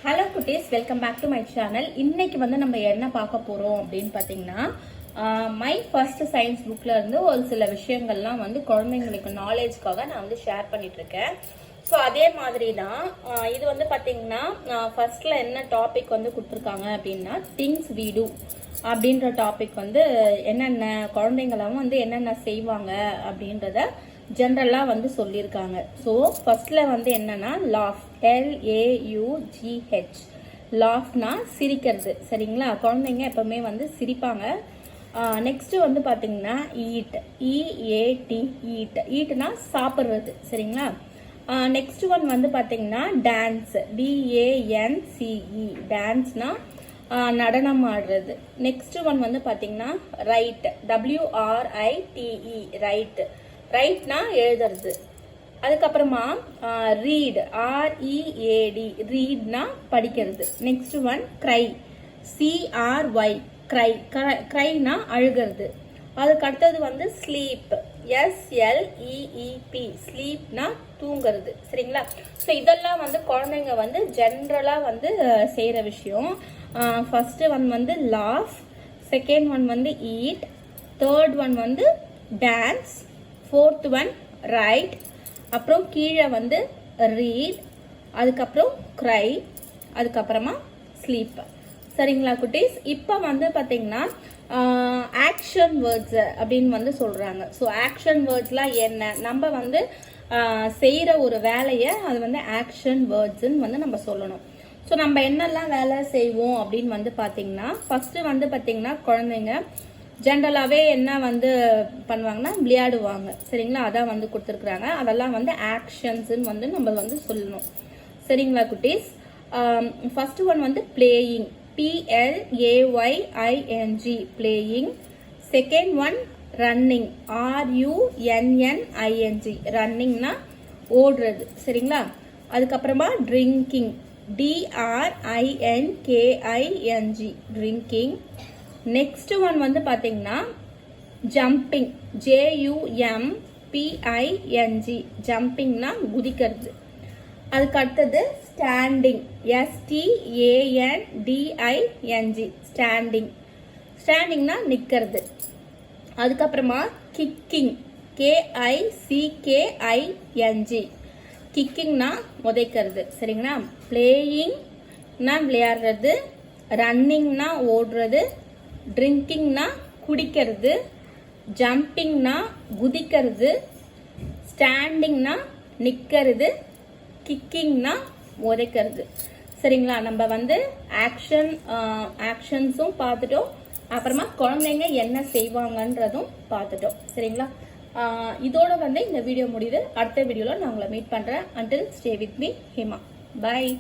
Hello குட்டீஸ், welcome back to my channel. இன்னைக்கு நம்ம என்ன பார்க்க போறோம் அப்படின்னு பார்த்தீங்கன்னா, மை ஃபர்ஸ்ட் சயின்ஸ் புக்ல இருந்து ஒரு சில விஷயங்கள்லாம் குழந்தைங்களுக்கு நாலேஜ்க்காக நான் ஷேர் பண்ணிட்டு இருக்கேன். ஸோ அதே மாதிரி தான் இது பார்த்தீங்கன்னா ஃபர்ஸ்ட்ல என்ன டாபிக் கொடுத்துருக்காங்க அப்படின்னா, திங்ஸ் வி டூ அப்படின்ற டாபிக் என்னென்ன குழந்தைங்களாம் என்னென்ன செய்வாங்க அப்படின்றத ஜென்ரலா சொல்லியிருக்காங்க. ஸோ ஃபர்ஸ்ட்ல என்னன்னா லாஃப், LAUGH, லாஃப்னா சிரிக்கிறது. சரிங்களா? குழந்தைங்க எப்பவுமே சிரிப்பாங்க. நெக்ஸ்ட் பாத்தீங்கன்னா ஈட், EAT, ஈட், ஈட்னா சாப்பிட்றது. சரிங்களா? நெக்ஸ்ட் ஒன் பாத்தீங்கன்னா டான்ஸ், DANCE, டான்ஸ்னா நடனம் ஆடுறது. நெக்ஸ்ட் ஒன் பாத்தீங்கன்னா ரைட், WRITE, ரைட், ரைட்னா எழுதுறது. அதுக்கப்புறமா ரீட், READ, ரீட்னா படிக்கிறது. Next one cry, CRY, cry, க்ரைனா அழுகிறது. அதுக்கு அடுத்தது ஸ்லீப், SLEEP, ஸ்லீப்னா தூங்குறது. சரிங்களா? ஸோ இதெல்லாம் குழந்தைங்க ஜென்ரலா செய்யற விஷயம். First one laugh, second one eat, third one dance, fourth one right, அப்புறம் கீழே ரீட், அதுக்கப்புறம் க்ரை, அதுக்கப்புறமா ஸ்லீப். சரிங்களா குட்டீஸ்? இப்போ பார்த்தீங்கன்னா ஆக்ஷன் வேர்ட்ஸ் அப்படின்னு சொல்றாங்க. ஸோ ஆக்ஷன் வேர்ட்ஸ்லாம் என்ன, நம்ம செய்யற ஒரு வேலையை அது ஆக்ஷன் வேர்ட்ஸ்ன்னு நம்ம சொல்லணும். ஸோ நம்ம என்னெல்லாம் வேலை செய்வோம் அப்படின்னு பார்த்தீங்கன்னா, ஃபர்ஸ்ட் பார்த்தீங்கன்னா குழந்தைங்க ஜென்ரலாகவே என்ன பண்ணுவாங்கன்னா விளையாடுவாங்க. சரிங்களா? அதான் கொடுத்துருக்குறாங்க. அதெல்லாம் ஆக்ஷன்ஸ்ன்னு நம்ம சொல்லணும். சரிங்களா குட்டீஸ்? First one playing, PLAYING, playing. Second one running, RUNNING, ரன்னிங்னா ஓடுறது. சரிங்களா? அதுக்கப்புறமா drinking, DRINKING, drinking. Next one பாத்தீங்கன்னா ஜம்பிங், JUMPING, ஜம்பிங்னா குதிக்கிறது. அதுக்கு அடுத்தது ஸ்டாண்டிங், STANDING, ஸ்டாண்டிங், ஸ்டாண்டிங்னா நிக்கிறது. அதுக்கப்புறமா கிக்கிங், KICKING, கிக்கிங்னா உதைக்கிறது. சரிங்களா? பிளேயிங்னா விளையாடுறது, ரன்னிங்னா ஓடுறது, ட்ரிங்கிங்னா குடிக்கிறது, ஜம்பிங்னா குதிக்கிறது, ஸ்டாண்டிங்னா நிக்கிறது, கிக்கிங்னா உதைக்கிறது. சரிங்களா? நம்ம ஆக்ஷன்ஸும் பார்த்துட்டோம், அப்புறமா குழந்தைங்க என்ன செய்வாங்கன்றதும் பார்த்துட்டோம். சரிங்களா? இதோட இந்த வீடியோ முடியுது. அடுத்த வீடியோல நான் உங்களை மீட் பண்றேன். until stay with me, Hema. Bye.